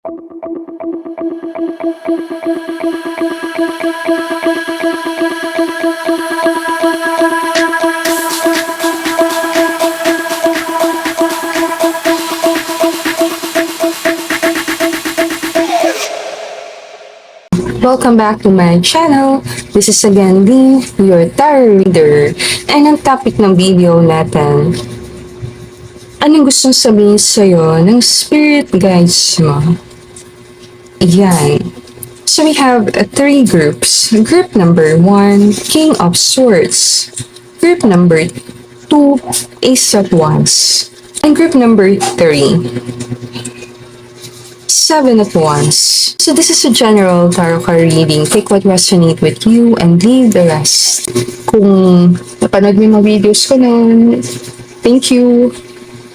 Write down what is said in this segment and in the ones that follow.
Welcome back to my channel. This is again Lee, your tarot reader. And ang topic ng video natin, anong gustong sabihin sa'yo ng spirit guides mo? Yan. So we have three groups. Group number 1, King of Swords. Group number 2, Ace of Wands. And group number 3, Seven of Wands. So this is a general tarot card reading. Take what resonate with you and leave the rest. Kung napanood mo yung mga videos ko nun, thank you.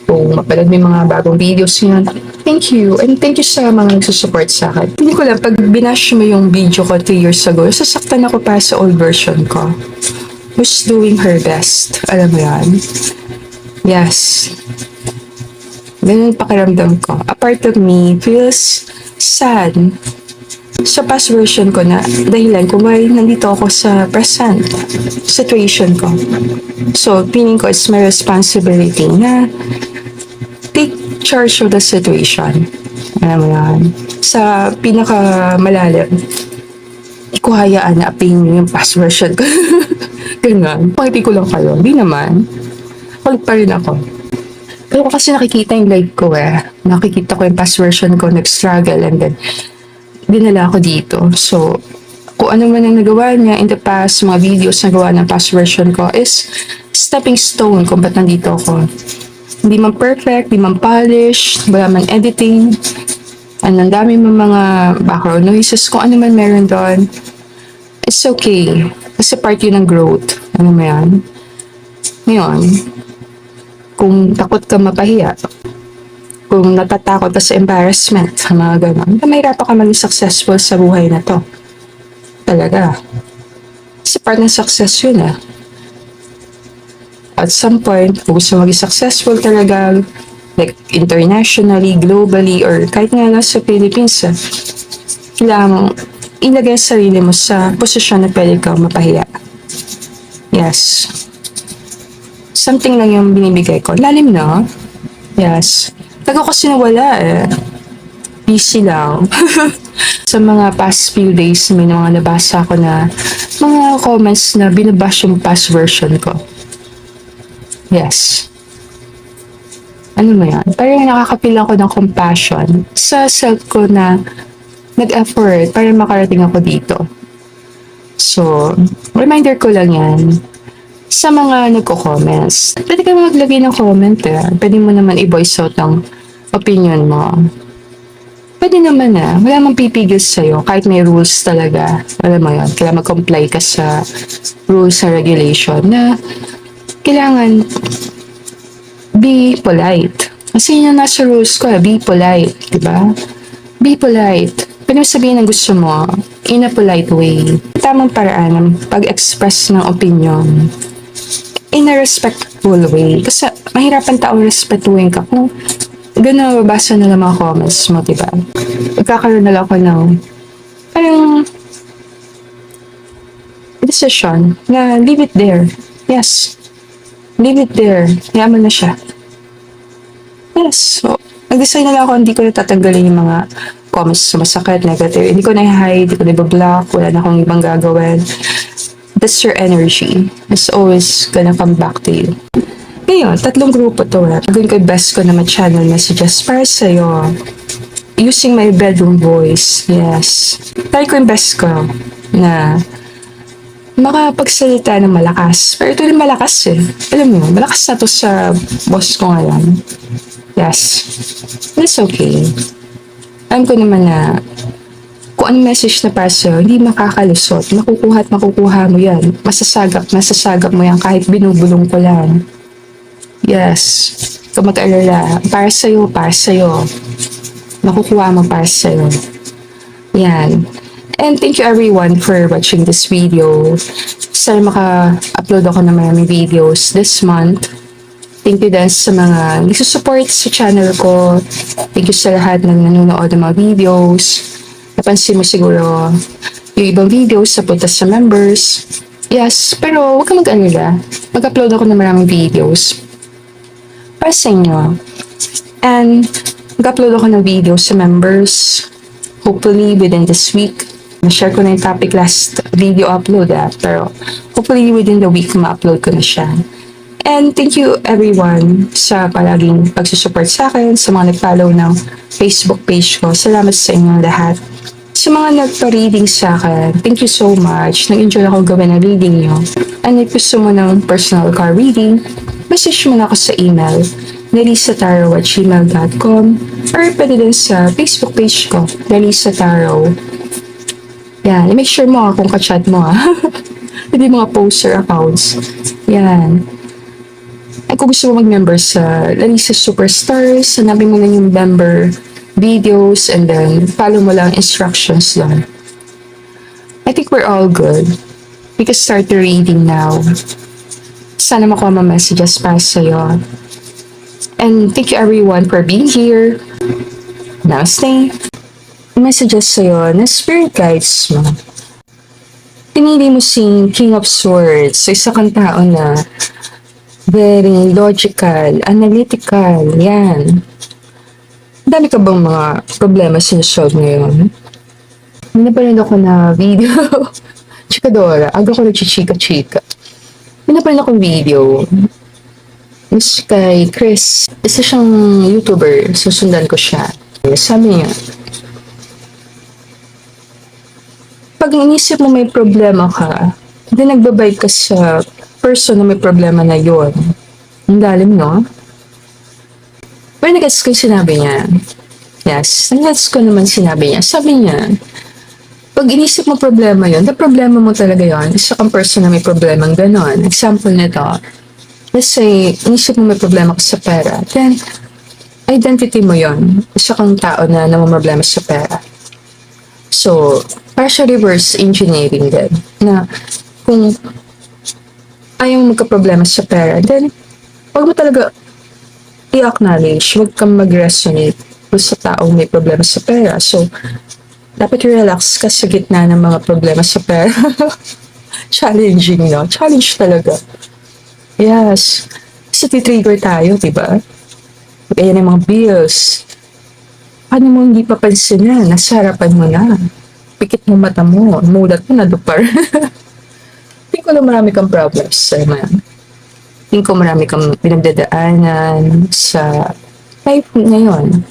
Kung mapanood mo yung mga bagong videos yun, thank you. And thank you sa mga nagsusupport sa akin. Hindi ko lang, pag binash mo yung video ko 2 years ago, sasaktan ako para sa old version ko. Who's doing her best. Alam mo yan? Yes. Ganun pakiramdam ko. A part of me feels sad sa past version ko na dahilan kung why nandito ako sa present situation ko. So, feeling ko it's my responsibility na take charge of the situation. Alam mo yan? Sa pinakamalalim, ko hayaan na aping yung past version ko. Ganun. Pakiti ko lang kayo. Hindi naman. Kulit pa rin ako. Pero kasi nakikita yung live ko nakikita ko yung past version ko, nag-struggle, and then dinala ako dito. So, kung ano man ang nagawa niya in the past, mga videos na gawa ng past version ko is stepping stone kung ba't nandito ako. Hindi man perfect, hindi man polished, wala man editing, and ang dami man mga background noises, kung ano man meron doon, it's okay. Kasi part yun ng growth. Ano mo yan? Ngayon, kung takot ka mapahiya, kung natatakot ka sa embarrassment, sa mga ganon, mahirapan ka maging successful sa buhay na to. Talaga. Kasi part ng success yun At some point, kung gusto maging successful talaga, like internationally, globally, or kahit nga lang sa Philippines, kailangan mong ilagay ang sarili mo sa posisyon na pwede kang mapahiya. Yes. Something lang yung binibigay ko. Lalim na. Yes. Tago kasi nawala busy lang. Sa mga past few days, may mga nabasa ko na mga comments na binabash yung past version ko. Yes. Ano mo yan? Parang nakakapil ako ng compassion sa self ko na nag-effort para makarating ako dito. So, reminder ko lang yan. Sa mga nagko-comments, pwede ka maglagay ng comment Pwede mo naman i-voice out ang opinion mo. Pwede naman wala mang pipigil sa'yo kahit may rules talaga. Alam mo yun, kailangan mag-comply ka sa rules and regulation na kailangan be polite. Kasi yun yung nasa rules ko be polite, diba? Be polite. Pwede mo sabihin ang gusto mo in a polite way. Tamang paraan ng pag-express ng opinion. In a respectful way. Kasi mahirapan taong respetuhin ka kung gano'n mababasa na lang mga comments mo, diba? Magkakaroon na lang ako ng parang decision na leave it there. Yes. Leave it there. Yaman na siya. Yes. So, nag-decide na lang ako, hindi ko natatanggalin yung mga comments na masakit, negative. Hindi ko na-hide, hindi ko na-block, wala na akong ibang gagawin. That's your energy. It's always gonna come back to you. Ngayon, 3 grupo to. Gagawin ko yung best ko na ma-channel messages para sa'yo. Using my bedroom voice. Yes. Try ko yung best ko na makapagsalita ng malakas. Pero ito rin malakas Alam mo, malakas na to sa boss ko ngayon. Yes. That's okay. Alam ko naman na kung anong message na para sa'yo, hindi makakalusot. Makukuha at makukuha mo yan. Masasagap mo yan kahit binubulong ko lang. Yes. Kung mag-alala, para sa'yo. Makukuha mo para sa'yo. Yan. And thank you everyone for watching this video. Sana maka-upload ako ng maraming videos this month. Thank you din sa mga nagsusupport sa channel ko. Thank you sa lahat ng nanonood ng mga videos. Napansin mo siguro yung ibang videos sa punta sa members. Yes, pero huwag ka mag-alala. Mag-upload ako ng maraming videos para sa inyo. And mag-upload ako ng videos sa members. Hopefully within this week. Na-share ko na yung topic last video upload pero hopefully within the week ma-upload ko na siya. And thank you everyone sa palaging pagsusupport sa akin, sa mga nag-follow ng Facebook page ko. Salamat sa inyong lahat. Sa mga nagpa-reading sa akin, thank you so much. Nag-enjoy ako gawin ang reading nyo. And if gusto mo ng personal card reading, message mo na ako sa email nelisataro@gmail.com or pwede din sa Facebook page ko, Nelisa Taro. Yan, i-make sure mo kung ka-chat mo hindi mga poster accounts. Yan. Ay, kung gusto mo mag-member sa Larissa Superstars, hanapin mo lang yung member videos and then follow mo lang instructions lang. I think we're all good. We can start the reading now. Sana makuha mga messages para sa'yo. And thank you everyone for being here. Namaste. Messages sa'yo na spirit guides mo. Pinili mo si King of Swords sa isa kang tao na very logical, analytical, yan. Dami ka bang mga problema sinusolve ngayon? May napanood ako na video. Chikadora, aga ko nagchichika-chika. May napanood akong video. Mas kay Chris. Isa siyang YouTuber. Susundan ko siya. Sabi niya, pag inisip mo may problema ka, hindi nagbabay ka sa person na may problema na yon. Ang lalim, no? Pero nag-gets ko yung sinabi niya. Yes, nag-gets ko naman sinabi niya. Sabi niya, pag inisip mo problema yon, the problema mo talaga yon, isa kang person na may problema ng ganon. Example nito, let's say, inisip mo may problema ka sa pera, then, identity mo yon, isa kang tao na namamroblema sa pera. So, partial reverse engineering din, na kung ayaw mo magka-problema sa pera, then, huwag mo talaga i-acknowledge, huwag kang mag-resonate sa taong may problema sa pera. So, dapat relax ka sa gitna ng mga problema sa pera. Challenging, no? Challenge talaga. Yes. Kasi titrigger tayo, diba? Kaya ng mga bills. Paano mo hindi papansin na? Nasa harapan mo na. Pikit mo mata mo. Mulat mo na dupar. Think ko na marami kang problems sa man. Think ko marami kang pinagdadaanan sa life ngayon.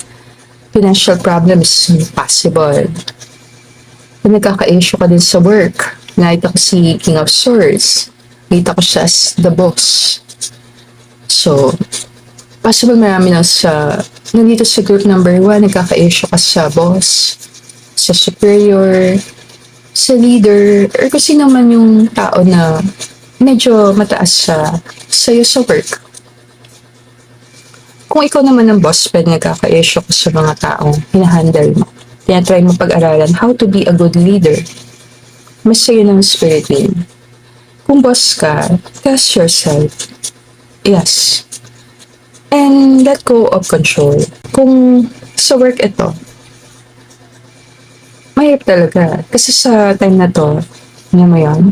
Financial problems possible. Kung nagkaka-issue ka din sa work, nakita ko si King of Swords. Nakita ko siya as the boss. So, possible marami na nandito sa group number 1, nagkaka-issue ka sa boss, sa superior, sa leader, or kung sino man yung tao na medyo mataas sa'yo sa work. Kung ikaw naman ang boss, pwede nagkaka-issue ka sa mga taong hinahandle mo. Tinatry mo pag-aralan how to be a good leader. Mas sa'yo ng spirit being. Kung boss ka, trust yourself. Yes. And let go of control. Kung sa work ito, mahirap talaga. Kasi sa time na to, niya mo yun,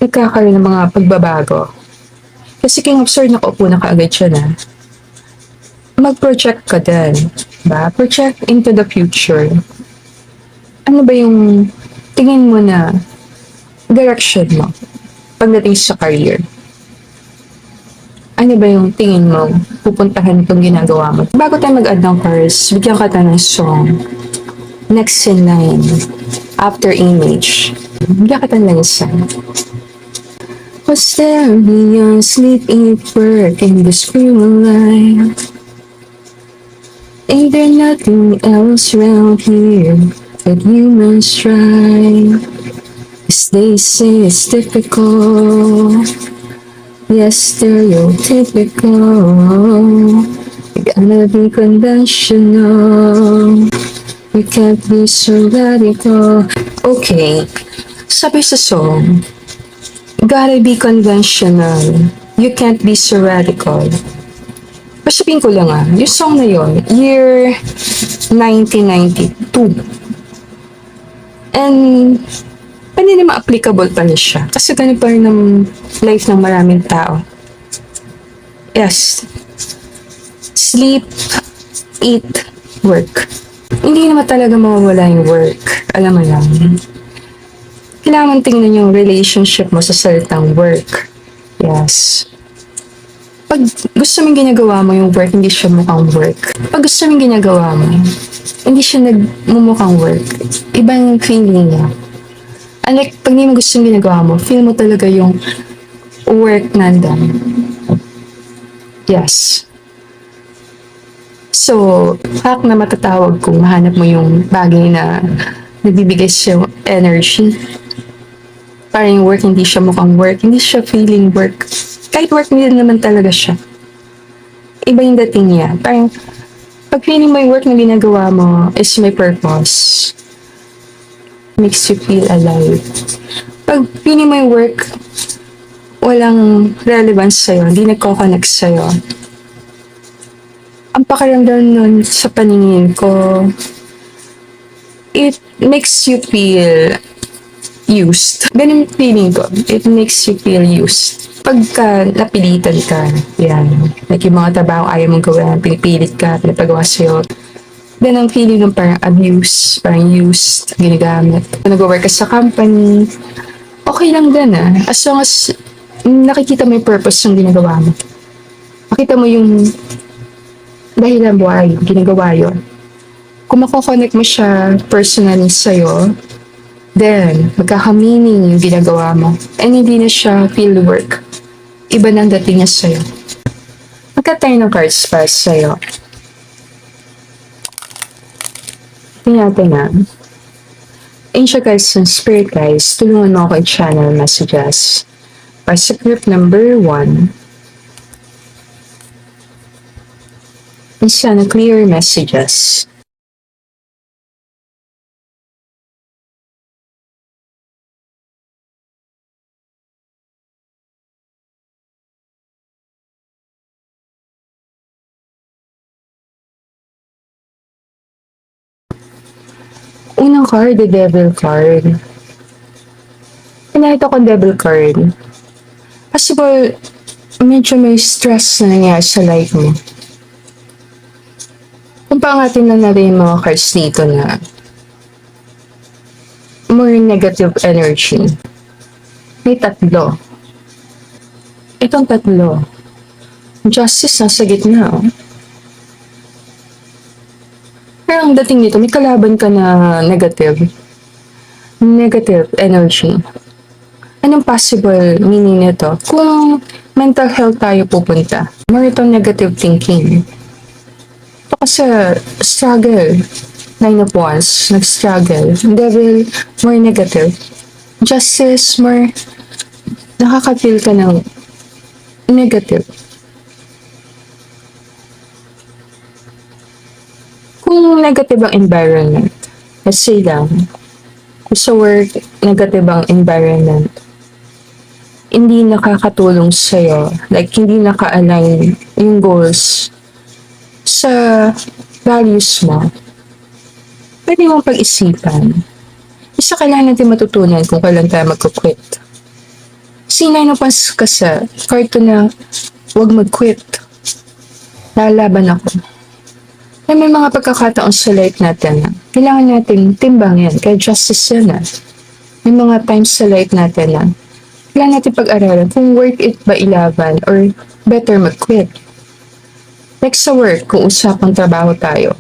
nagkakaroon ng mga pagbabago. Kasi King of Swords, nakaupo na kaagad siya na. Mag-project ka din. Diba? Project into the future. Ano ba yung tingin mo na direction mo pagdating sa career? Ano ba yung tingin mo pupuntahan itong ginagawa mo? Bago tayo mag-add ng cards, bigyan ka tayo ng song. Next in line. After image. Bigyan ka tayo ng song. What's there beyond sleep, eat, work, in this cruel life? Ain't there nothing else around here that you must try? As they say it's difficult, yes, stereotypical. You gotta be conventional, you can't be so radical. Okay, sabi sa song, gotta be conventional. You Can't Be So Radical. Pasapin ko lang yung song na yon, year 1992. And, pwede naman applicable pa rin siya. Kasi ganun pa rin ang life ng maraming tao. Yes. Sleep, eat, work. Hindi naman talaga mawawala yung work. Alam mo lang. Kailangan tingnan yung relationship mo sa salitang work. Yes. Pag gusto mong ginagawa mo yung work, hindi siya mukhang work. Pag gusto mong ginagawa mo, hindi siya nagmumukhang work. Ibang feeling niya. Unlike, pag hindi mo gusto yung ginagawa mo, feel mo talaga yung work nandun. Yes. So, hack na matatawag kung mahanap mo yung bagay na nagbibigay siya energy. Parang yung work, hindi siya mukhang work, hindi siya feeling work. Kahit work nila naman talaga siya. Iba yung dating niya. Parang, pag feeling mo yung work na ginagawa mo is may purpose. Makes you feel alive. Pag feeling mo yung work, walang relevance sa'yo, hindi nagko-connect sa'yo. Ang pakiramdam nun sa paningin ko, it makes you feel used. Ganun feeling ko. It makes you feel used. Pagka napilitan ka, yan. Like yung mga trabaho ayaw mong gawin, pinipilit ka, pinapagawa sa'yo. Then ang feeling ng parang abuse, parang used, ginagamit. Kung nag-work ka sa company, okay lang din as long as nakikita mo yung purpose ng ginagawa mo. Makita mo yung dahilan buhay, ginagawa yun. Kung mako-connect mo siya personally sa'yo, then magkaka-meaning yung ginagawa mo. And hindi na siya field work. Iba nang dating niya sa'yo. Magka-tayo ng cards para sa'yo. Tingnan natin Angel guys and Spirit guys, tulungan mo ako i-channel messages. Para sa group number 1, isa na clear messages. Unang card, the Devil card. Pinakita ko Devil card. Possible, medyo may stress na nangyari sa life mo. Kung pangatin na natin yung mga cards dito na more negative energy. May 3. Itong 3. Justice nasa gitna. Pero ang dating dito, may kalaban ka na negative. Negative energy. Anong possible meaning nito? Kung mental health tayo pupunta, more itong negative thinking. Ito kasi struggle. 9 of Wands, nag-struggle. Devil, more negative. Justice, more nakaka-feel ka ng negative. Kung negative ang environment, let's say lang, kung sa work, negative ang environment, hindi nakakatulong sa'yo, like hindi naka-align yung goals sa values mo, pwede mong pag-isipan. Isa kailangan natin matutunan kung kailan tayo magkukwit. Sinay na pas ka sa card na huwag mag-quit. Lalaban ako. May mga pagkakataon sa life natin na kailangan natin timbang yan. Kaya justice yan May mga times sa life natin na kailangan natin pag-aralan kung worth it ba ilaban or better mag-quit. Like sa work, kung usapang trabaho tayo.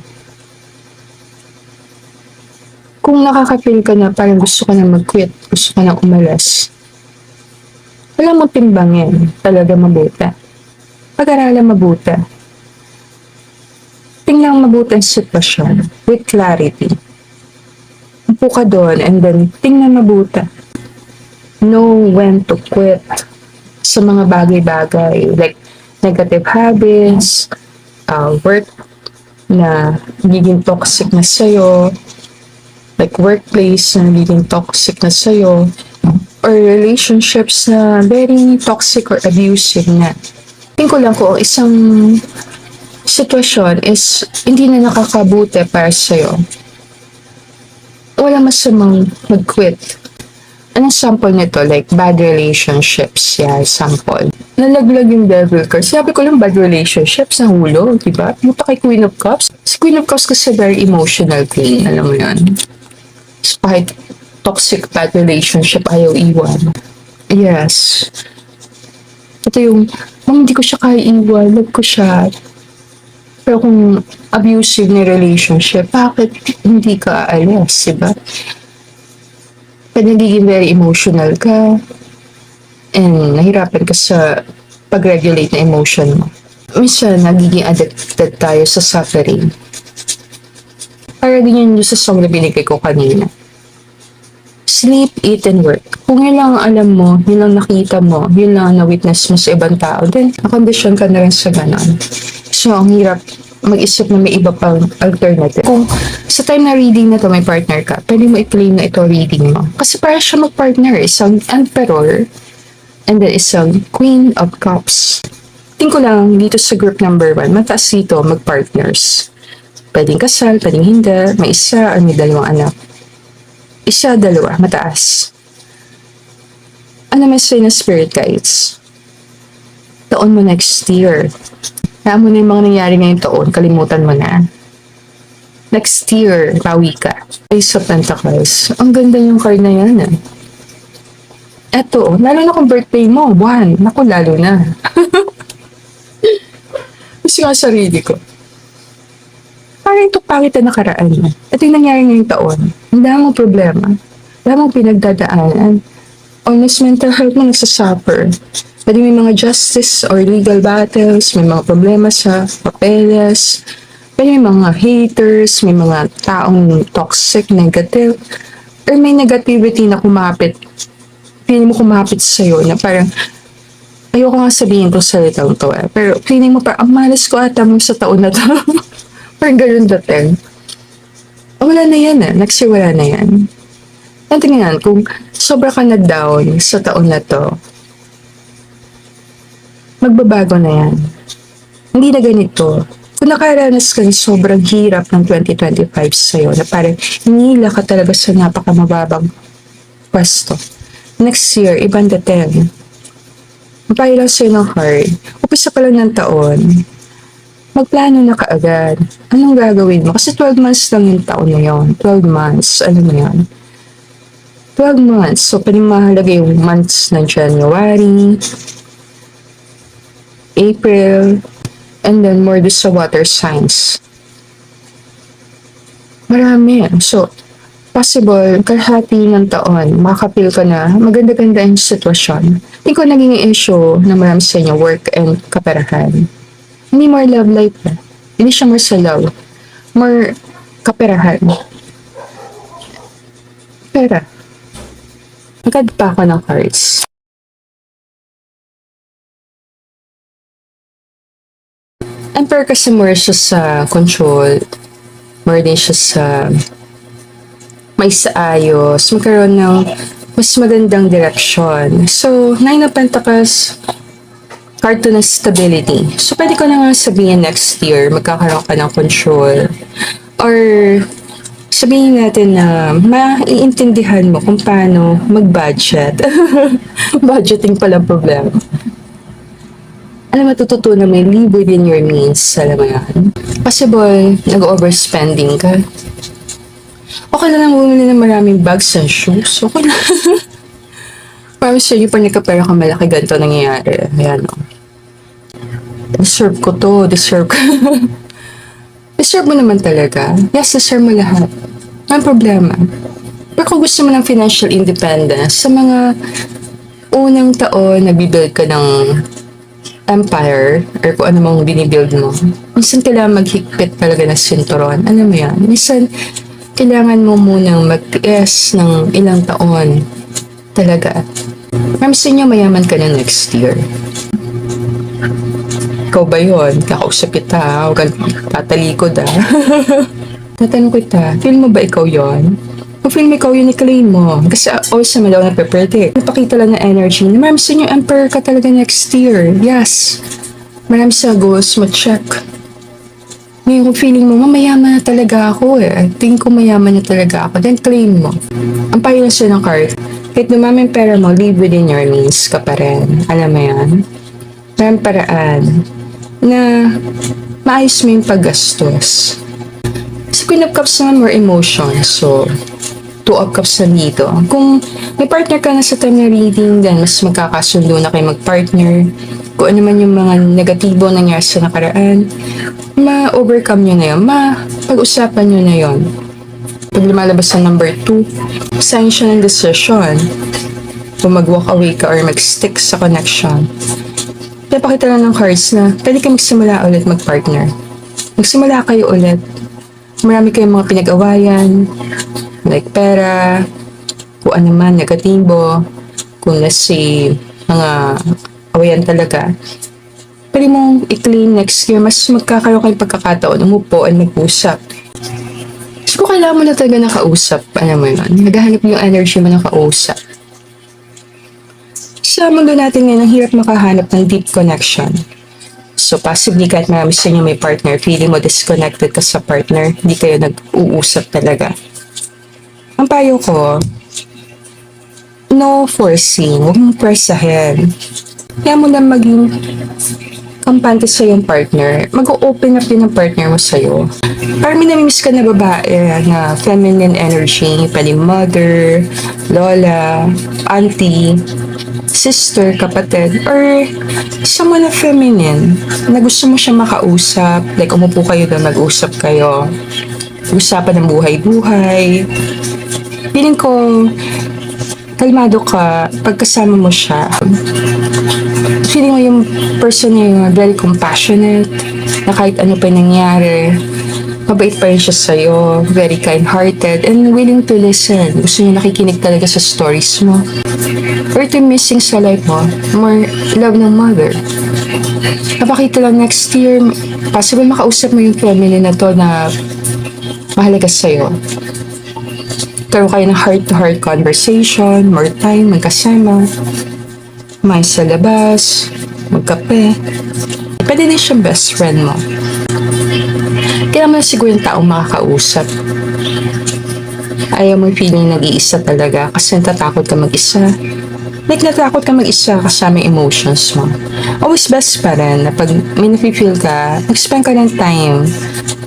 Kung nakaka-feel ka na parang gusto ka na mag-quit, gusto ka na umalas, wala mo timbangin talaga mabuti. Pag-aralan mabuti. Tingnan mabuti ang sitwasyon with clarity. Upo ka doon and then tingnan mabuti. Know when to quit sa mga bagay-bagay like negative habits, work na nagiging toxic na sa'yo, like workplace na nagiging toxic na sa'yo, or relationships na very toxic or abusive na. Tingin ko lang kung isang sitwasyon is hindi na nakakabuti para sa'yo, wala masamang mag-quit. Anong sample nito? Like, bad relationships. Yeah, sample. Nalaglag yung devil card. Sabi ko lang, bad relationships, nahulog, diba? Yung pa kay Queen of Cups. Si Queen of Cups kasi very emotional queen, alam mo yan. So, kahit toxic bad relationship, ayaw iwan. Yes. Ito yung, hindi ko siya kaya iwan, love ko siya. Pero kung abusive na relationship, bakit hindi ka aalis, diba? Pag nagiging very emotional ka, and nahirapan ka sa pag-regulate na emotion mo. Minsan, nagiging addicted tayo sa suffering. Para din yun sa song na binigay ko kanina. Sleep, eat, and work. Kung yun lang ang alam mo, yun lang nakita mo, yun lang na-witness mo sa ibang tao, then nakondisyon ka na rin sa ganon. So, ang hirap mag-isip na may iba pang alternative. Kung sa time na reading na to may partner ka, pwede mo i-claim na ito reading mo. Kasi para siya mag-partner, isang emperor, and then isang Queen of Cups. Tingin ko lang dito sa group number 1, mataas dito mag-partners. Pwedeng kasal, pwedeng hindi, may isa or may dalawang anak. Isa, dalawa, mataas. Ano message ng spirit guides? Taon mo next year. Kaya mo na yung mga nangyari ngayong taon, kalimutan mo na. Next year, bawi ka. Ace of Pentacles. Ang ganda yung card na yan. Eto, lalo na kung birthday mo, 1. Naku, lalo na. Kasi nga sarili ko. Parang ito pangit na nakaraan. Ito yung nangyari ngayong taon. Ang dami mong problema. Ang dami mong pinagdadaanan. Honest mental health mo nagsasuffer. Pwede may mga justice or legal battles, may mga problema sa papeles, pwede may mga haters, may mga taong toxic, negative, or may negativity na kumapit. Feeling mo kumapit sa'yo na parang, ayoko nga sabihin itong salitang to pero feeling mo parang, ang malas ko ata mo sa taon na to. Parang ganun dating. Wala na yan next year wala na yan. Tingnan, kung sobra ka na down sa taon na to, magbabago na yan. Hindi na ganito. Kung nakaranas ka ng sobrang hirap ng 2025 sa'yo, na parang hinila ka talaga sa napakamababang pwesto. Next year, ibang dating. Mapayo lang sa'yo ng card. Upisa pa lang ng taon. Magplano na kaagad. Anong gagawin mo? Kasi 12 months lang yung taon na yun. 12 months. Alam mo yun? 12 months. So, pwedeng mahalaga yung months ng January, April, and then more do sa water signs. Marami. So, possible, kalahati ng taon, makakapil ka na, maganda-ganda yung sitwasyon. Hindi ko naging issue na marami sa inyo, work and kaperahan. Hindi more love life na. Hindi siya more sa love. More kaperahan. Pera. Agad pa ako ng cards. Emperor kasi more siya sa control, more din siya sa may saayos, magkaroon ng mas magandang direction. So, Nine of Pentacles, card to ng stability. So, pwede ko na nga sabihin next year, magkakaroon ka ng control. Or, sabihin natin na maiintindihan mo kung paano mag-budget. Budgeting pala problema. Alam mo, matututunan mo, live within your means. Alam mo yan. Possible, nag-overspending ka. Okay na lang bumili ng maraming bags and shoes. Okay na. Parang sa iyo, pag nagkapera ka malaki, ganito nangyayari. Ayan o. Deserve ko to. Deserve ko. Deserve mo naman talaga. Yes, deserve mo lahat. Ang problema. Pero kung gusto mo ng financial independence, sa mga unang taon, nagbibuild ka ng empire, or kung ano mong binibuild mo, minsan kailangan maghigpit talaga ng sinturon. Ano mo yan? Minsan, kailangan mo munang mag-tiis ng ilang taon. Talaga. Marami sa inyo, mayaman ka na next year. Ikaw ba yun? Kakausap kita. Huwag kang tatalikod Tatanong kita, feel mo ba ikaw yon? Kung feel mo ikaw yun, i-claim mo. Kasi always naman daw nape-predict. Napakita lang ng energy na marami sa inyo emperor ka talaga next year. Yes. Marami sa goals mo, check. Ngayon kung feeling mo, mayaman na talaga ako eh. Tingin ko mayaman na talaga ako. Then claim mo. Ang payo lang siya ng card. Kahit dumami ang pera mo, live within your means ka pa rin. Alam mo yan? Maraming paraan na maayos mo yung paggastos. Sa Queen of Cups naman, more emotions. So, Two of Cups na dito. Kung may partner ka na sa time na reading, then mas magkakasundo na kayo mag-partner. Kung ano man yung mga negatibo nangyari sa nakaraan, ma-overcome nyo na yun. Pag-usapan nyo na yun. Pag lumalabas sa number 2, sign siya ng decision. Kung mag-walk away ka or mag-stick sa connection. Napakita lang ng cards na pwede ka magsimula ulit mag-partner. Magsimula kayo ulit. Marami kayong mga pinag-awayan, like pera, kung ano man, negatibo, kung nasi mga awayan talaga. Pwede mong i-claim next year, mas magkakaroon kayong pagkakataon, umupo at mag-usap. So kung kailangan mo na talaga nakausap, alam mo yun, naghahanap yung energy mo nakausap. Sa mundo natin ngayon, ang hirap makahanap ng deep connection. So possibly kahit marami sa inyo may partner, feeling mo disconnected ka sa partner, hindi kayo nag-uusap talaga. Ang payo ko, no forcing, huwag mong presahin. Kaya mo na maging kampante sa yung partner, mag-open up din ang partner mo sa'yo. Parang may namimiss ka na babae na feminine energy, pwede mother, lola, auntie, sister, kapatid, or someone na feminine na gusto mo siya makausap, like umupo kayo doon, mag-usap kayo, usapan ng buhay-buhay. Feeling ko, kalmado ka, pagkasama mo siya. Feeling mo yung person niya very compassionate, na kahit ano pa yung nangyari, mabait pa rin siya sa'yo, very kind-hearted, and willing to listen. Gusto niya nakikinig talaga sa stories mo. Or ito yung missing sa life mo, more love ng mother. Napakita lang next year, possible makausap mo yung family na to na mahalaga sa'yo. Karoon kayo ng heart-to-heart conversation, more time, magkasama, kumain sa labas, magkape. Pwede din siyang best friend mo. Kailangan mo na siguro yung taong makakausap. Ayaw mo feeling nag-iisa talaga kasi natatakot ka mag-isa. Like natakot ka mag-isa kasama yung emotions mo. Always best pa rin na pag may nafe-feel ka, mag-spend ka ng time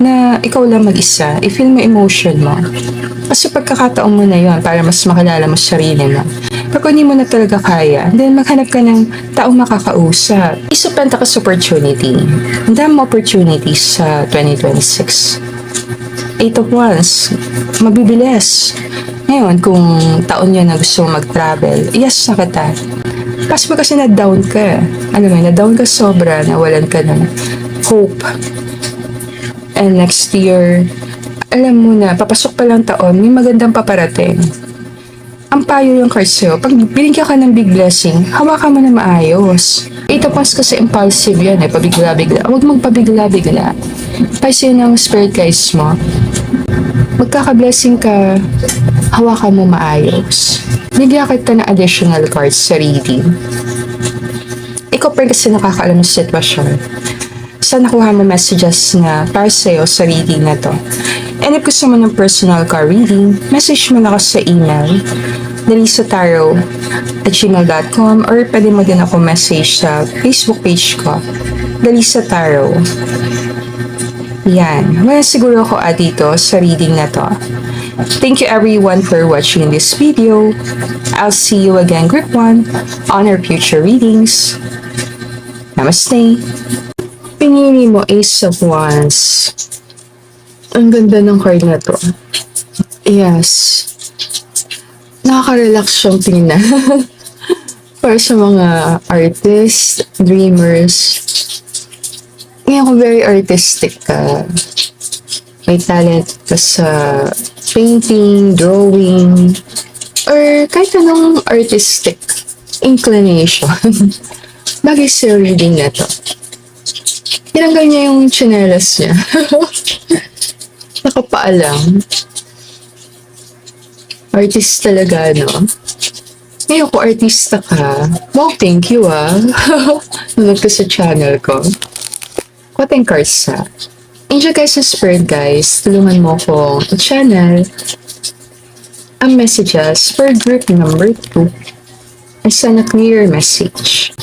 na ikaw lang mag-isa, i-feel mo emotion mo. Kasi pagkakataon mo na yon para mas makilala mo sarili mo. Pag hindi mo na talaga kaya, then maghanap ka ng taong makakausap. Ace of Pentacles opportunity. Ang dami opportunities sa 2026. Eight of Wands, mabibilis. Ngayon, kung taon yun na gusto mong mag-travel, yes na kita. Possible kasi na-down ka. Alam mo, na-down ka sobra, nawalan ka ng hope. And next year, alam mo na, papasok pa lang taon, may magandang paparating. Ang payo yung cards sa'yo, pag binigyan ka ng big blessing, hawakan mo na maayos. Eight of Wands kasi impulsive yan eh, pabigla-bigla. Huwag mong pabigla-bigla. Kasi ng spirit guides mo, magkaka-blessing ka, hawakan mo maayos. Bigyan kita ng additional cards sa reading. Ikaw pa kasi nakakaalam ng sitwasyon. Saan nakuha mo messages na para sa'yo sa reading na to. And if gusto mo ng personal card reading, message mo na ako sa email dalisataro@gmail.com or pwede mo din ako message sa Facebook page ko, Dalisa Tarot. Yan. Wala siguro ako dito sa reading na to. Thank you everyone for watching this video. I'll see you again group 1 on our future readings. Namaste. Pinili mo Ace of Wands. Ang ganda ng card na to. Yes. Nakaka-relax siyang tingnan. Para sa mga artists, dreamers. Ngayon kung very artistic ka, may talent ka sa painting, drawing, or kahit anong artistic inclination, bagay sa reading na to. Tinanggal niya yung tsinelas niya. Nakapaalam. Artist talaga, no? Ngayon kung artista ka, wow, thank you nanood ka sa channel ko. Quoting cards Angel guys and spirit guys, tulungan mo ko i-channel ang messages for group number 2 and send a clear message.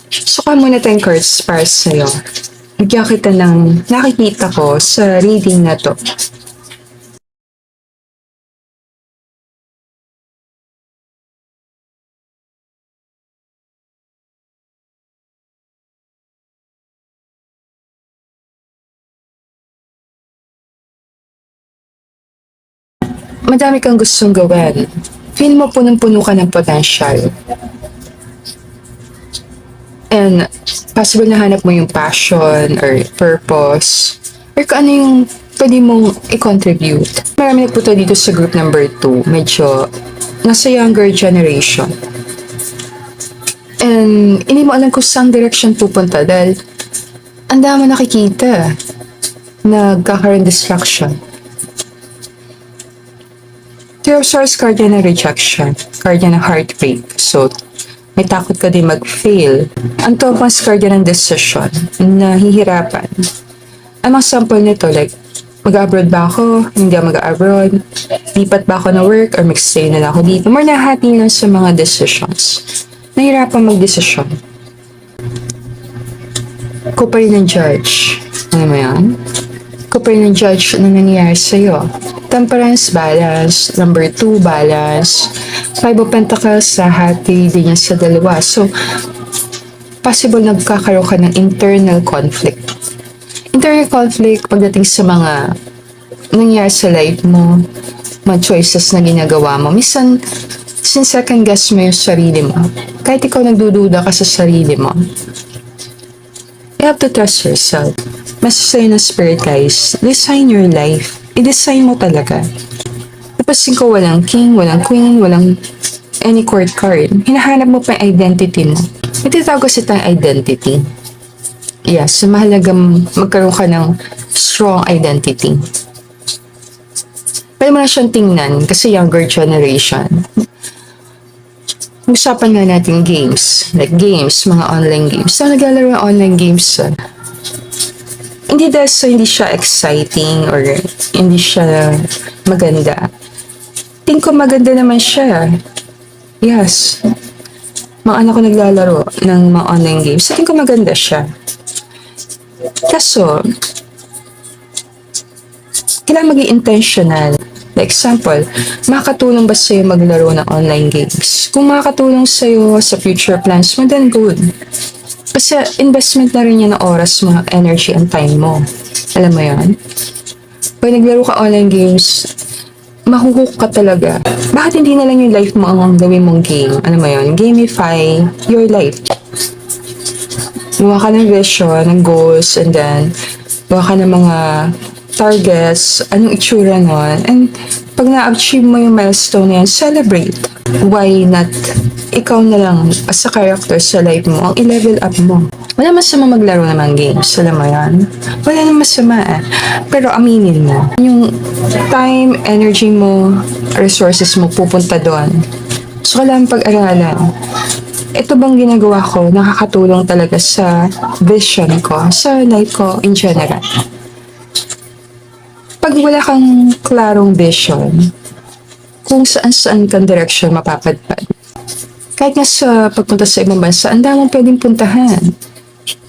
Suka muna tayong cards para sa'yo. Bigyan kita ng nakikita ko sa reading na to. Madami kang gustong gawin. Feel mo punong-puno ka ng potential. And possible na hanap mo yung passion or purpose or kung ano yung pwede mong i-contribute. Marami nagpunta dito sa group number 2. Medyo nasa younger generation. And hindi mo alam kung saan direction pupunta dahil ang dami nakikita. Nagkakaroon distraction. Your source card yan ng rejection. Card yan ng heartbreak. So, may takot ka din mag-fail. Ang Thomas card yan ng decision. Nahihirapan. Ang mga sample nito, like, mag-abroad ba ako? Hindi ako mag-abroad? Lipat ba ako na work? Or mag-stay na lang ako dito? More nahati lang sa mga decisions. Nahihirapan mag-decision. Ko pa rin ng judge. Ano mo yan? Ko pa rin ng judge na nangyayari sa'yo. Temperance, balance. Number 2, balance. 5 of Pentacles, sa hati din yan sa dalawa. So, possible nagkakaroon ka ng internal conflict. Internal conflict pagdating sa mga nangyayari sa life mo, mga choices na ginagawa mo. Minsan, second guess mo yung sarili mo. Kahit ikaw nagdududa ka sa sarili mo. You have to trust yourself. Message ng spirit guys, design your life. I-design mo talaga. Napasin ko walang king, walang queen, walang any court card. Hinahanap mo pa yung identity mo. May tinatawag kasi tayong identity. Yes, so mahalaga magkaroon ka ng strong identity. Pwede mo na siyang tingnan kasi younger generation. Usapan nga natin games. Like games, mga online games. So, naglalaro ng online games. Hindi dahil so hindi siya exciting or hindi siya maganda. Tingin ko maganda naman siya. Yes. Mga anak ko naglalaro ng mga online games. So, tingin ko maganda siya. Kaso, kailangan maging intentional. Like example, makakatulong ba sa'yo maglaro ng online games? Kung makakatulong sa'yo sa future plans mo, then good. Kasi investment na rin yan ng oras mo, energy, and time mo. Alam mo yan? Pag naglaro ka online games, mahuhook ka talaga. Bakit hindi na lang yung life mo ang gawin mong game? Alam mo yan? Gamify your life. Gawa ka ng vision, ng goals, and then gawa ka ng mga targets, anong itsura nun. And pag na-achieve mo yung milestone na yan, celebrate. Why not? Ikaw na lang, as a character sa life mo, ang i-level up mo. Wala masama maglaro ng mga games, alam mo yan? Wala nang masama Pero aminin mo, yung time, energy mo, resources mo, pupunta doon. So, kailangan pag-aralan. Ito bang ginagawa ko, nakakatulong talaga sa vision ko, sa life ko in general. Pag wala kang klarong vision, kung saan-saan kang direction mapapadpad. Kahit nga sa pagpunta sa ibang bansa, ang daming pwedeng puntahan.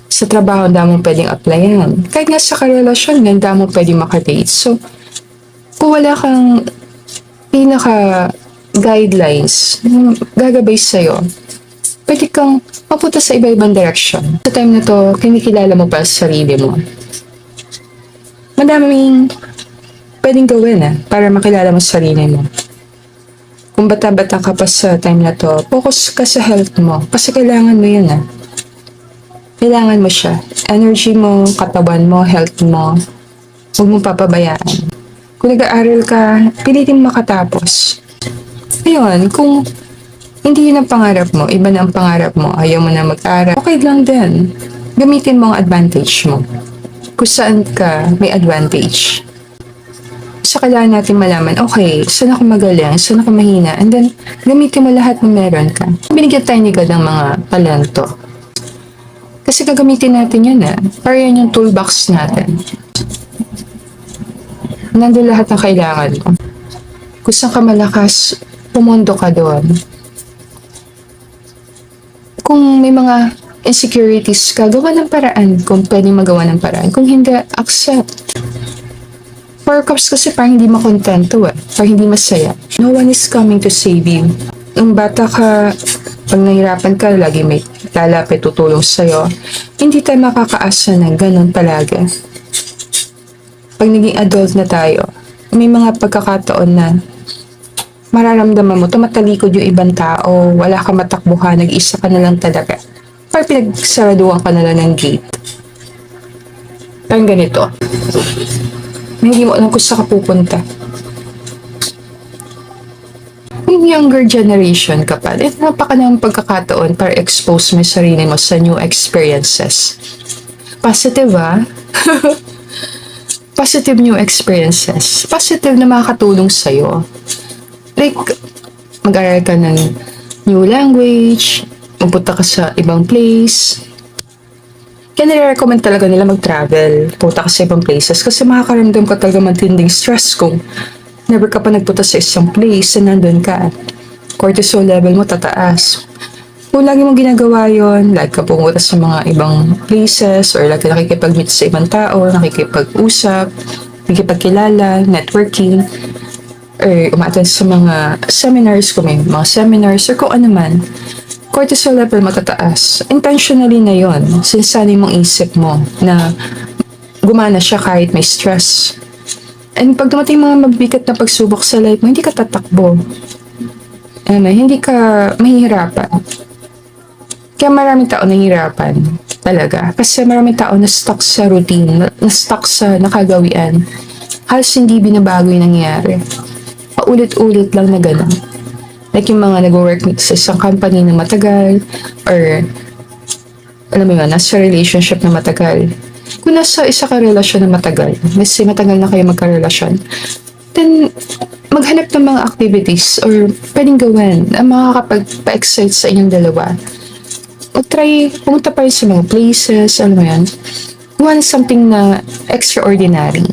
Sa trabaho, ang daming pwedeng applyan. Kahit nga sa karelasyon, ang daming pwedeng makadate. So, kung wala kang pinaka-guidelines gagabay sa'yo, pwede kang mapunta sa iba-ibang direction. Sa time na to, kinikilala mo pa sa sarili mo. Madaming pwedeng gawin para makilala mo sa sarili mo. Kung bata-bata ka pa sa time na to, focus ka sa health mo. Kasi kailangan mo yun Kailangan mo siya. Energy mo, katawan mo, health mo. Huwag mong papabayaan. Kung nag-aaral ka, pilitin makatapos. Ngayon, kung hindi yun ang pangarap mo, iba na ang pangarap mo, ayaw mo na mag-aral, okay lang din. Gamitin mo ang advantage mo. Kung saan ka may advantage. So, kailangan natin malaman, okay, saan ako magaling, saan ako mahina, and then, gamitin mo lahat na meron ka. Binigyan tayo ni God ng mga talento. Kasi gagamitin natin yan para yan yung toolbox natin. Nandun lahat ng kailangan mo. Kung saan ka malakas, pumundo ka doon. Kung may mga insecurities ka, gawa ng paraan kung pwede magawa ng paraan. Kung hindi, accept. Four Cups kasi parang hindi makontento parang hindi masaya. No one is coming to save you. Nung bata ka, pag nahirapan ka, lagi may lalapit tutulong sa'yo. Hindi tayo makakaasa na ganun palagi. Pag naging adult na tayo, may mga pagkakataon na mararamdaman mo, tumatalikod yung ibang tao, wala ka matakbuhan, nag-isa ka na lang talaga. Parang pinagsaraduhan ka na lang ng gate. Parang ganito. Hindi mo alam kung saan ka pupunta. Yung younger generation ka pa, napakalang pagkakataon para expose mo yung sarili mo sa new experiences. Positive Positive new experiences. Positive na makakatulong sa'yo. Like, mag-aral ka ng new language, magpunta ka sa ibang place. Kaya nire-recommend talaga nila mag-travel, punta ka sa ibang places kasi makakaramdam ka talaga matinding stress kung never ka pa nagpunta sa isang place na nandun ka. Cortisol level mo tataas. Kung lagi mong ginagawa yon, like ka pumunta sa mga ibang places or like nakikipag-meet sa ibang tao, nakikipag-usap, nakikipagkilala, networking, or umattend sa mga seminars kung may mga seminars or kung ano man, cortisol level matataas. Intentionally na yon. Sinasanay mong isip mo na gumana siya kahit may stress. And pag dumating mga mabigat na pagsubok sa life mo, hindi ka tatakbo. Hindi ka mahihirapan. Kaya maraming tao nahihirapan talaga. Kasi maraming tao na stuck sa routine, na stuck sa nakagawian. Halos hindi binabago yung nangyayari. Paulit-ulit lang na gano'n. Like yung mga nag-work sa isang company na matagal, or alam mo yun, nasa relationship na matagal. Kung nasa isa ka relasyon na matagal, kasi matagal na kayo magkarelasyon, then maghanap ng mga activities or pwedeng gawin na makakapag-pa-excite sa inyong dalawa. O try, pumunta pa rin sa mga places, alam mo yan, want something na extraordinary.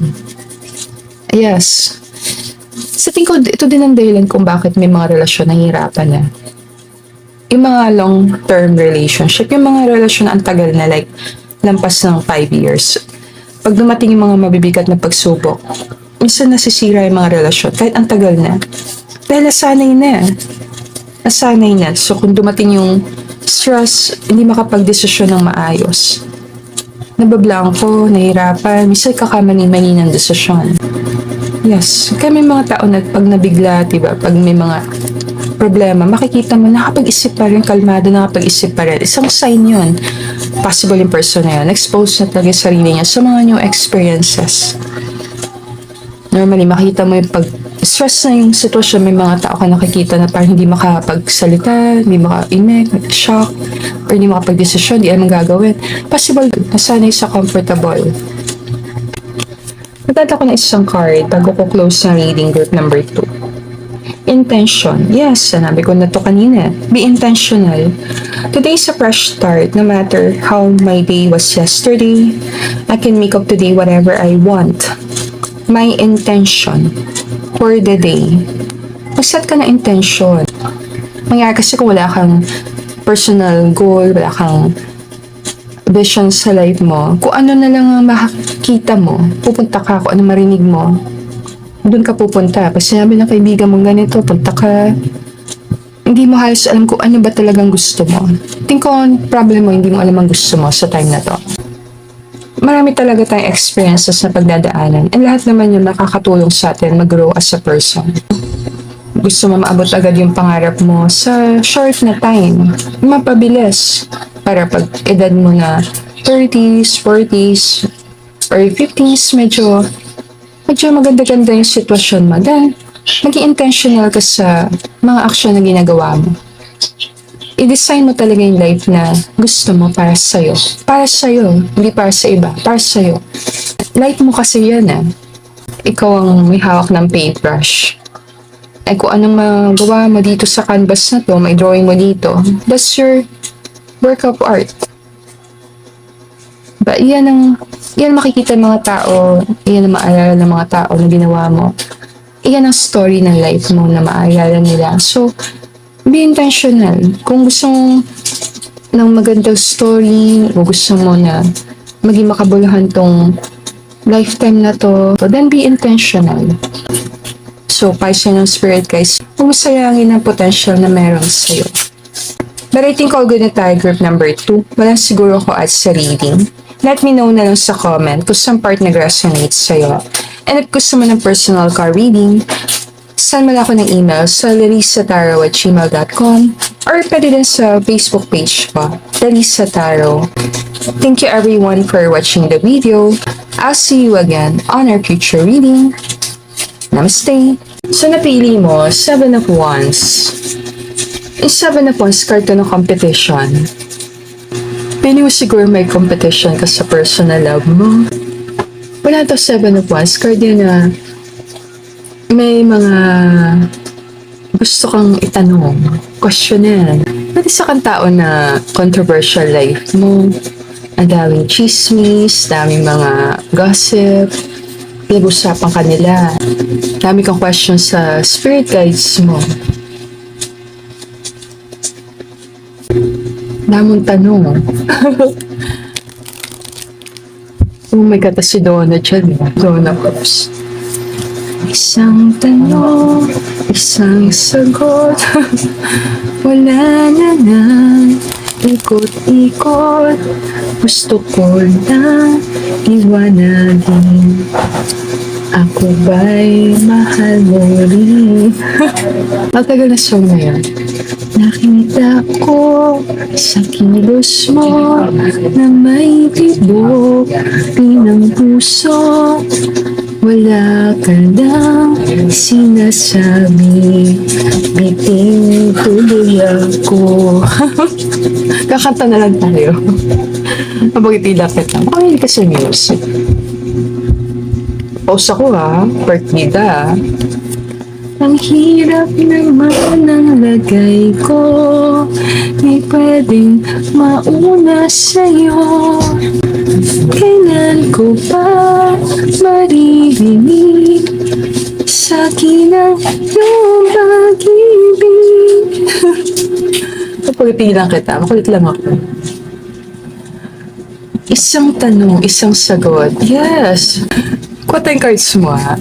Yes. Sa tingin ko, ito din ang dahilan kung bakit may mga relasyon na hihirapan na. Yung mga long-term relationship, yung mga relasyon na ang tagal na like lampas ng 5 years. Pag dumating yung mga mabibigat na pagsubok, minsan nasisira yung mga relasyon kahit ang tagal na. Dahil nasanay na. Nasanay na. So kung dumating yung stress, hindi makapag-desisyon ng maayos. Nabablangko, nahihirapan, minsan kakamani-mani ng desisyon. Yes. Kaya may mga tao na pag nabigla, diba? Pag may mga problema, makikita mo, nakapag-isip pa rin, kalmado, nakapag-isip pa rin. Isang sign yun. Possible yung person na yun. Expose na talaga yung sarili niya sa mga new experiences. Normally, makita mo yung pag-stress na yung sitwasyon, may mga tao ka nakikita na parang hindi makapagsalita, hindi maka-imek, shock, or hindi makapag-desisyon, hindi alam gagawin. Possible, nasanay sa comfortable. Nagdata ko na isang card bago ko close ng reading group number 2. Intention. Yes, sanabi ko na to kanina. Be intentional. Today is a fresh start. No matter how my day was yesterday, I can make up today whatever I want. My intention for the day. Mag-set ka na intention. Mangyari kasi kung wala kang personal goal, wala kang vision sa life mo, kung ano na lang ang makikita mo, pupunta ka, kung ano marinig mo, doon ka pupunta. Pag sinabi ng kaibigan mong ganito, punta ka, hindi mo halos alam kung ano ba talagang gusto mo. Think ko ang problem mo, hindi mo alam ang gusto mo sa time na to. Marami talaga tayong experiences na pagdadaanan, and lahat naman yung nakakatulong sa atin mag-grow as a person. Gusto mo maabot agad yung pangarap mo sa short na time, mapabilis, para pag edad mo na 30s, 40s, or 50s, medyo maganda-ganda yung sitwasyon mo. Then, maging intentional ka sa mga aksyon na ginagawa mo. I-design mo talaga yung life na gusto mo para sa'yo. Para sa'yo, hindi para sa iba. Para sa'yo. Life mo kasi yan ikaw ang may hawak ng paintbrush. Ay kung anong magawa mo dito sa canvas na to, may drawing mo dito, that's your work of art. Ba, yan makikita ng mga tao, yan ang maalala ng mga tao na ginawa mo. Iyan ang story ng life mo na maalala nila. So, be intentional. Kung gusto mo ng magandang story, o gusto mo na maging makabuluhan tong lifetime na to, then be intentional. So, Pisces ng spirit guys, huwag mo sayangin ang potential na meron sa'yo. But I think all good na tayo, group number 2. Walang siguro ko at sa reading. Let me know na lang sa comment kung saan part nag-resonate sa'yo. And if gusto mo ng personal card reading, send mo lang ako ng email sa larisataro@gmail.com or pwede din sa Facebook page ko, Larissa Taro. Thank you everyone for watching the video. I'll see you again on our future reading. Namaste! So napili mo, 7 of Wands. Yung 7 of Wands, card to ng competition. Pili mo siguro may competition ka sa personal love mo. Wala to 7 of Wands, card yun na may mga gusto kang itanong, questionin. Pwede sa kang tao na controversial life mo. Ang daming chismis, daming mga gossip, pinag-usapan ka nila. Dami kang questions sa spirit guides mo. Daming tanong. Oh my God, si Donna dyan. Donna Pops. Isang tanong, isang sagot. Wala na nang ikot-ikot. Gusto ko lang iwanagin. Ako ba'y mahal mo rin? Matagal na song na yun. Nakita ko sa kilos mo na may tibok ng puso. Wala ka lang sinasabi, biting tuloy ako. Kakanta na lang tayo. Habang itilapit lang. Baka hindi ka sa music. Pause ako ha, partida. Ang hirap naman ang lagay ko, di pwedeng mauna sa'yo. Kailan ko pa maririnig sa'kin ang iyong pag-ibig? Kapag lang kita, makulit lang ako. Isang tanong, isang sagot. Yes! Kuha tayong cards mo ha.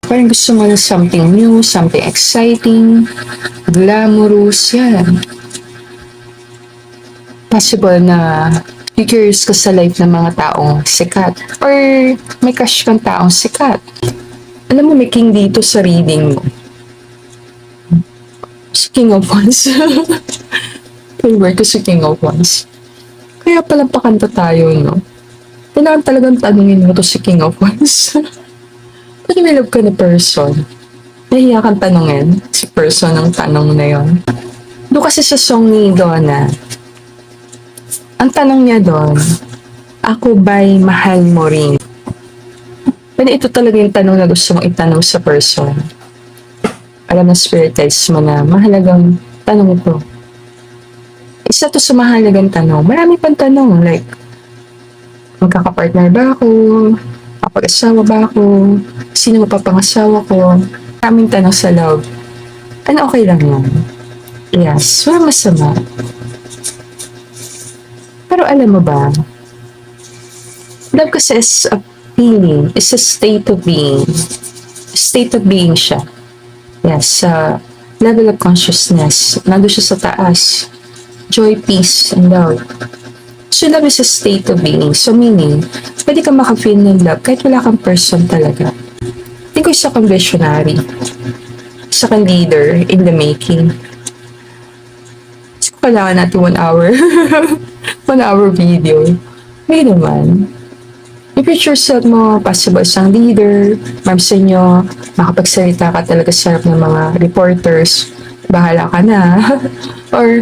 Parang gusto mo ng something new, something exciting, glamorous, yan. Possible na curious ka sa life ng mga taong sikat or may crush kang taong sikat. Alam mo, may king dito sa reading mo. Si King of Wands. Favorite ko si King of Wands. Kaya palang pakanta tayo, no? Kailangan talagang tanungin mo to si King of Wands. Pag may love ka na person, nahiya kang tanungin si person ang tanong na yon. Doon kasi sa song ni Donna, ang tanong niya doon, ako ba'y mahal mo rin? Pero ito talaga yung tanong na gusto mong itanong sa person. Alam na spirit guides mo na mahalagang tanong ito. Isa to sa mahalagang tanong. Marami pang tanong like, magkakapartner ba ako? Kapag-asawa ba ako? Sino mapapangasawa ko? Maraming tanong sa love. Ano okay lang yan? Yes, walang masama. Pero alam mo ba, love kasi is a feeling, is a state of being. State of being siya. Yes, level of consciousness. Nandun siya sa taas. Joy, peace, and love. So love is a state of being. So meaning, pwede kang maka-feel ng love kahit wala kang person talaga. Hindi ko isa kang visionary. Isa kang leader in the making. So kailangan natin 1 hour. 1 hour video. May naman. I-picture yourself mo, possible isang leader, ma'am sa inyo, makapagsalita ka talaga sa harap ng mga reporters. bahala ka na. Or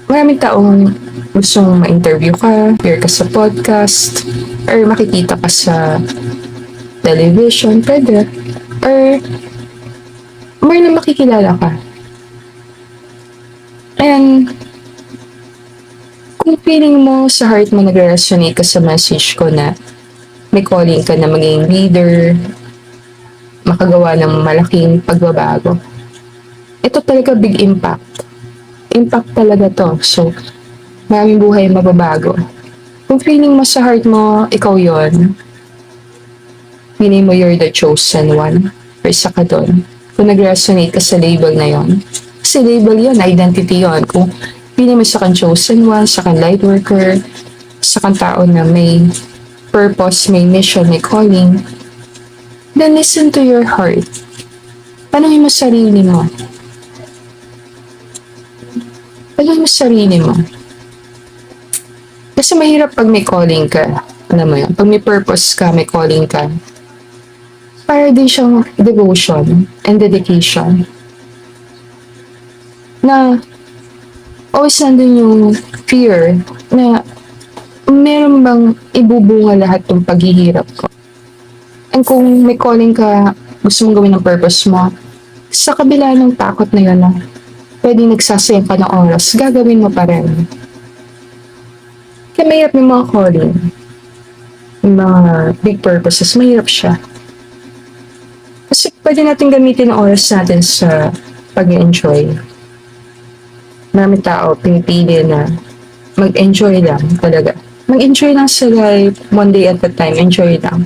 maraming taong gustong ma-interview ka, hear ka sa podcast, or makikita ka sa television, pwede. Or may na makikilala ka. And kung feeling mo sa heart mo nagre-resonate ka sa message ko na may calling ka na maging leader, makagawa ng malaking pagbabago, ito talaga big impact. Impact talaga to. So, maraming buhay mababago. Kung feeling mo sa heart mo, ikaw yon, feeling mo you're the chosen one, or isa ka doon. Kung nag-resonate ka sa label na yon, kasi label yon, identity yon. Kung feeling mo sa kang chosen one, sa kang light worker, sa kang tao na may purpose, may mission, may calling, then listen to your heart. Tanungin mo sarili mo. Tanungin mo sarili mo. Kasi mahirap pag may calling ka. Alam mo yun, pag may purpose ka, may calling ka, para din siyang devotion and dedication. Na always nandun yung fear na meron bang ibubunga lahat ng paghihirap ko. And kung may calling ka, gusto mong gawin ng purpose mo, sa kabila ng takot na yun, pwedeng nagsasayang ka ng oras, gagawin mo pa rin. Kaya mahirap yung mga calling, yung mga big purposes, mahirap siya. Kasi pwede natin gamitin ang oras natin sa pag-enjoy. Marami tao pinipili na mag-enjoy lang talaga. Mag-enjoy lang sa life, one day at a time, enjoy lang.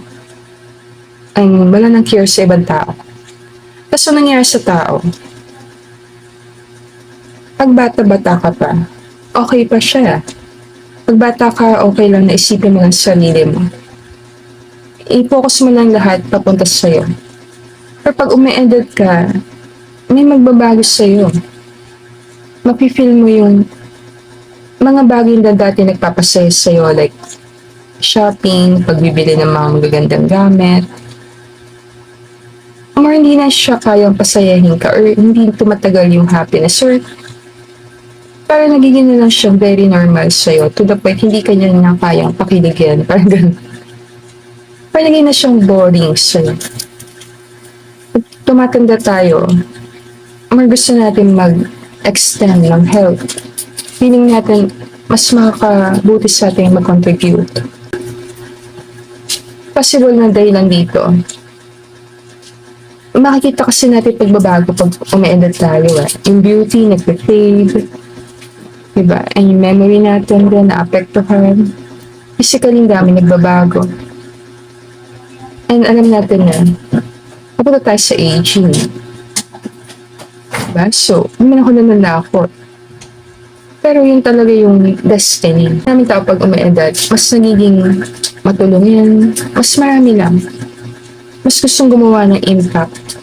Ay, wala nang care sa ibang tao. Tapos ano nangyari sa tao? Pag bata-bata ka pa, okay pa siya. Pag bata ka, okay lang na isipin mo lang sa sarili mo. I-focus mo lang lahat papunta sa'yo. Pero pag umi-edad ka, may magbabago sa'yo. Mapifeel mo yung mga bagay na dati nagpapasaya sa'yo, like shopping, pagbibili ng mga magagandang gamit, or hindi na siya kayang pasayahin ka, or hindi tumatagal yung happiness, or para nagiging na lang siya very normal sa'yo, to the point hindi ka niya na kayang pakiligyan, parang ganun. Parang naging na siyang boring sa'yo. Pag tumatanda tayo, more gusto natin mag-extend ng health. Feeling natin mas makakabuti sa atin mag-contribute. Possible na dahilan dito. Makikita kasi natin pagbabago pag umi-edad tayo. Yung beauty, nag-fade. Diba? And yung memory natin din na-apektuhan. Physically dami nagbabago. And alam natin na papunta tayo sa aging. Diba? So, naman ako nananakot. Pero yun talaga yung destiny. Maraming tao pag umi-edad, mas nagiging matulungin, mas marami lang. Mas gustong gumawa ng impact.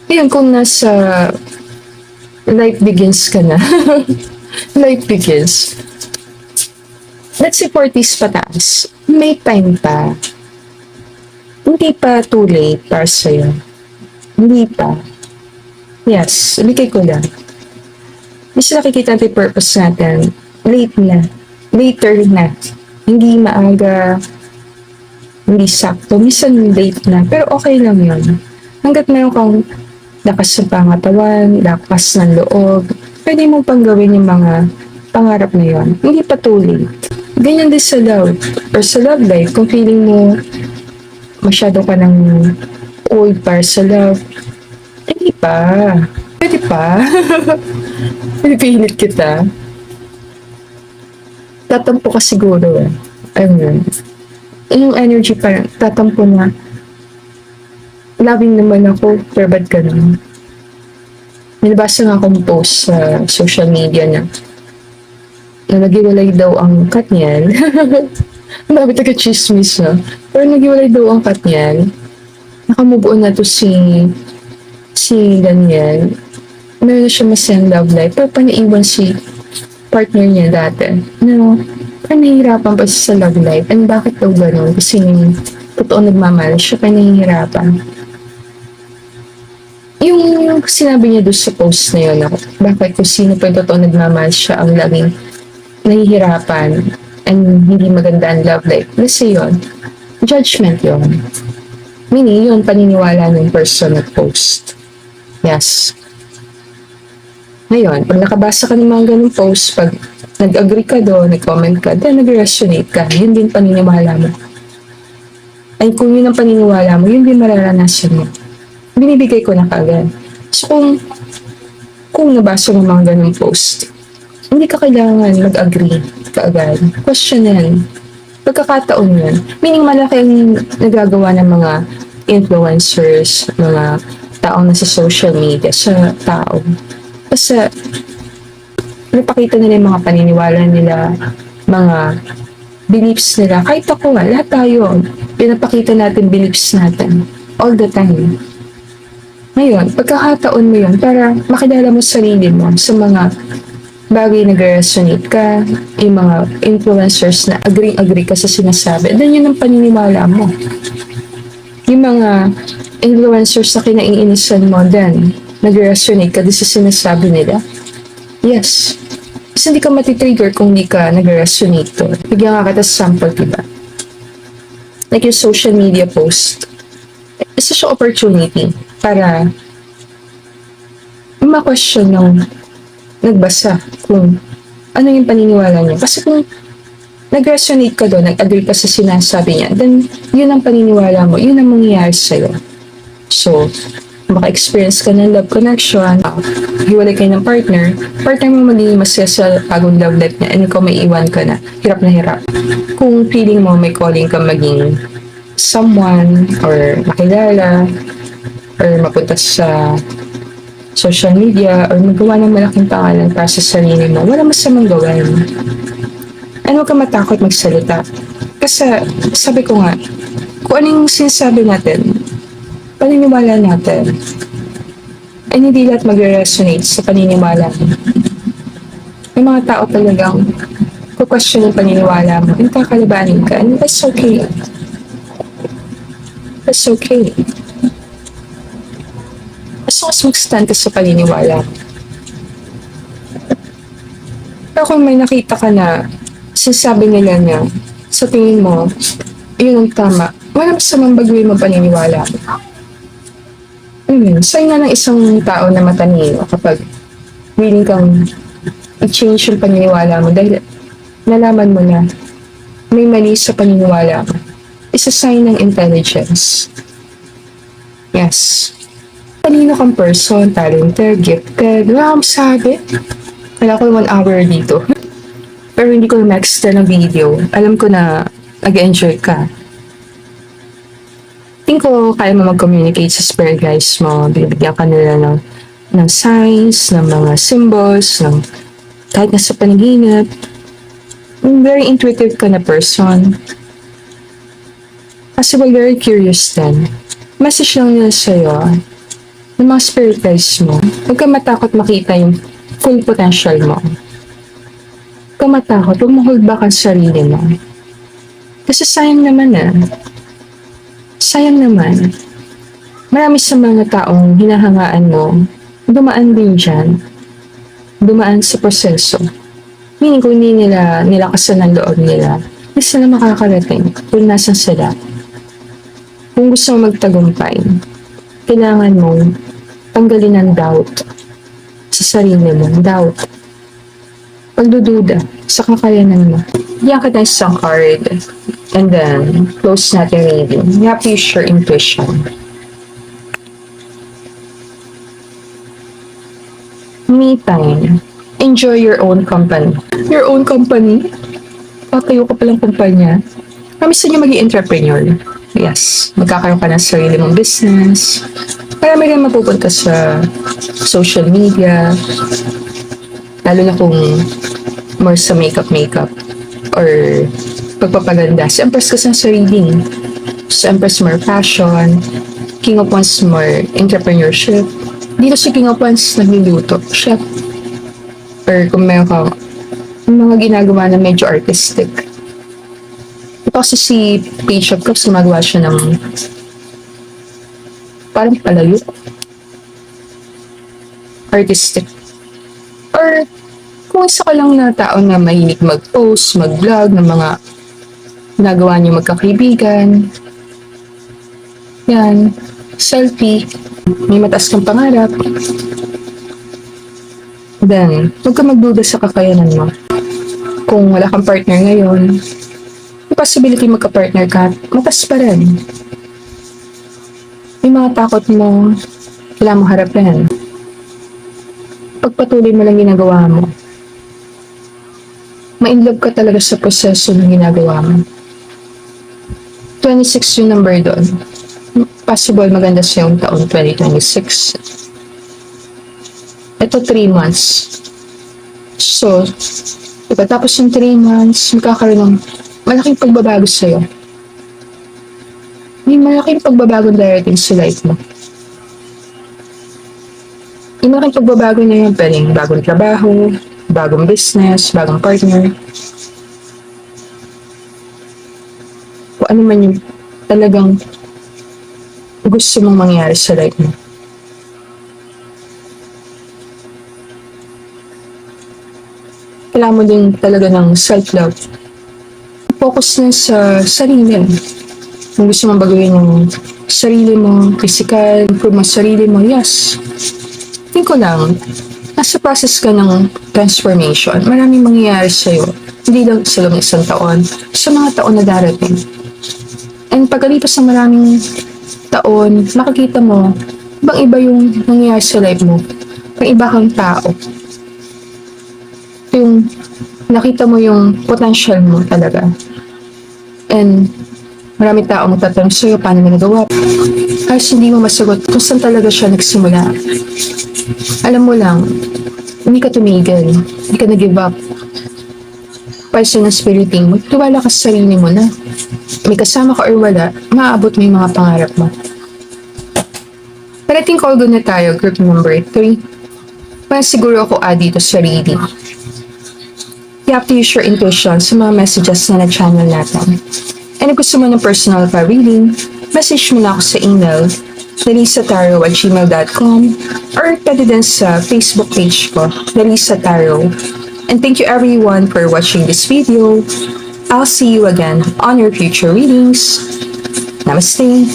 Ngayon, kung nasa life begins ka na, life begins, let's say 40s pataas, may time pa. Hindi pa too late para sa'yo. Hindi pa. Yes, bigay ko lang. Mas nakikita natin purpose natin, late na. Later na. Hindi maaga, hindi sakto. Minsan late na. Pero okay lang yun. Hanggat meron kang lakas sa pangatawan, lakas ng loob, pwede mong panggawin yung mga pangarap na yun. Hindi pa too late. Ganyan din sa love. Or sa love life, kung feeling mo masyado ka ng old para sa love, hindi pa. Pwede pa. Pinipilit kita. Tatampo ka siguro eh. Ayun. Yung energy parang tatampo na loving naman ako, pero ba't ganun? Nilabasa nga akong post sa social media na nagiwalay daw ang Katniel. Ang dami taga-chismis na. Pero nagiwalay daw ang Katniel. Nakamove on na to si Daniel. Meron na siya masayang love life. Pero panaiwan si partner niya dati. No, parang nahihirapan pa siya sa love life. And bakit daw gano'n? Kasi totoo nagmamahal siya, parang nahihirapan. Yung sinabi niya doon sa post na yun, bakit kung sino pa yung totoo nagmamahal siya ang laging nahihirapan and hindi maganda ang love life. Kasi yun, judgment yun. Meaning, yun, paniniwala ng person na post. Yes. Ngayon, pag nakabasa ka ng mga ganung post, pag nag-agree ka doon, nag-comment ka, then nag-resonate ka, yun din paniniwala mo. Ay kung yun ang paniniwala mo, yun din mararanasan mo. Binibigay ko na kagad. So kung nabasa mo mga ganung post, hindi ka kailangan mag-agree kaagad. Question yan. Pagkakataon yun. Meaning malaki ang nagagawa ng mga influencers, mga taong nasa social media sa tao. Kasi napakita nila yung mga paniniwala nila, mga beliefs nila. Kahit ako nga, lahat tayo, pinapakita natin beliefs natin all the time. Ngayon, pagkakataon mo yun para makilala mo sarili mo sa mga bagay na nag-resonate ka, yung mga influencers na agree ka sa sinasabi, then yun ang paniniwala mo. Yung mga influencers na kinaiinisan mo, then nag-resonate ka din sa sinasabi nila. Yes. Kasi hindi ka matitrigger kung hindi ka nag-resonate to. Bigyan nga kita sample, diba? Like yung social media post, isa siya opportunity para ma-question ng nagbasa kung ano yung paniniwala niya. Kasi kung nag-resonate ka doon, nag-agree ka sa sinasabi niya, then yun ang paniniwala mo, yun ang mangyayari sa'yo. So, maka-experience ka ng love connection, hiwalay kayo ng partner mo magiging masaya sa bagong love life niya, and ikaw may iwan ka na hirap. Kung feeling mo may calling ka maging someone, or makilala, or mapunta sa social media, or magawa ng malaking pangalan para sa sarili mo, wala masamang gawin. And huwag ka matakot magsalita. Kasi, sabi ko nga, kung ano yung sinasabi natin, paniniwala natin, and hindi lahat mag-resonate sa paniniwala mo. May mga tao talagang question yung paniniwala mo, and kakalabanin ka, and that's okay. That's okay. As long as mag-stand ka sa paniniwala mo. Pero kung may nakita ka na sinasabi nila niya, sa tingin mo, yun ang tama, wala masamang baguhin mo paniniwala mo. Sign na ng isang tao na matalino kapag willing kang i-change yung paniniwala mo dahil nalaman mo na may mali sa paniniwala mo. Isa sign ng intelligence. Yes. Talino kang person, talented, gifted. Wala kang sabi. Wala ko 1 hour dito. Pero hindi ko na-extend ng video. Alam ko na nag-enjoy ka. Think ko kaya mo mag-communicate sa spirit guides mo. Binibigyan ka nila ng signs, ng mga symbols, ng kahit nasa panaginip. Very intuitive ka na person. Kasi very curious din. Message lang nila sa'yo ng mga spirit guides mo. Huwag ka matakot makita yung full potential mo. Huwag ka matakot, huwag mo hold back ang sarili mo. Kasi sayang naman sayang naman. Marami sa mga taong hinahangaan mo, dumaan din dyan. Dumaan sa proseso. Meaning kung hindi nila nilakasan ang loob nila, hindi sila makakarating kung nasan sila. Kung gusto mo magtagumpay, kailangan mo tanggalin ang doubt sa sarili mo. Doubt. Pagdududa sa kakayanan mo. Diyan ka tayo sa card. And then, close natin reading. You have to use your intuition. Me time. Enjoy your own company. Your own company? Patayo ka palang kumpanya. Promise nyo maging entrepreneur. Yes. Magkakaroon ka ng sarili mong business. Marami rin mapupunta sa social media. Lalo na kung more sa makeup or pagpapaganda. Si Empress kasi sa reading. Si Empress more fashion. King of Wands more entrepreneurship. Dito si King of Wands nagluluto. Chef. Or kung meron ka mga ginagawa na medyo artistic. Ito kasi si Page of Cups gumagawa siya ng parang palayok. artistic. Or kung isa ka lang na tao na mahilig mag-post, mag-vlog ng mga nagawa niyo magkakaibigan. Yan, selfie, may mataas kang pangarap. Then, huwag ka magduda sa kakayanan mo. Kung wala kang partner ngayon, may possibility magka-partner ka, mataas pa rin. May mga takot mo, kailangan mo harapin. Pagpatuloy mo lang ginagawa mo. Ma-inlove ka talaga sa proseso ng ginagawa mo. 26 yung number doon. Possible maganda sa yung taon 2026. Ito 3 months. So, tapos yung 3 months, magkakaroon ng malaking pagbabago sa'yo. May malaking pagbabago darating sa life mo. Yung malaking pagbabago na yun, pwedeng bagong trabaho, bagong business, bagong partner. Kung ano man yung talagang gusto mong mangyari sa life mo. Kailangan mo din talaga ng self-love. Focus na sa sarili. Kung gusto mong baguhin yung sarili mo, physical, improve mo sarili mo, yes. Think ko lang, nasa process ka ng transformation. Maraming mangyayari sa'yo. Hindi lang sa loob ng isang taon, sa mga taon na darating. And pagkalipas ng maraming taon, makikita mo, ibang iba yung nangyayari sa life mo. Pang iba kang tao. Yung nakita mo yung potential mo talaga. And marami tao magtatanong sa'yo paano mo nagawa. Kahit hindi mo masagot kung saan talaga siya nagsimula. Alam mo lang, hindi ka tumigil. Hindi ka nag-give up. Person ng spiriting mo, tiwala ka sa sarili mo na may kasama ka or wala, maaabot mo yung mga pangarap mo. But I think all good na tayo, group number 3. Kaya siguro ako dito sa reading. You have to use your intuition sa mga messages na na-channel natin. And kung gusto mo ng personal reading, message mo na ako sa email larisataro@gmail.com or pwede din sa Facebook page ko, Larissa Taro. And thank you everyone for watching this video. I'll see you again on your future readings. Namaste.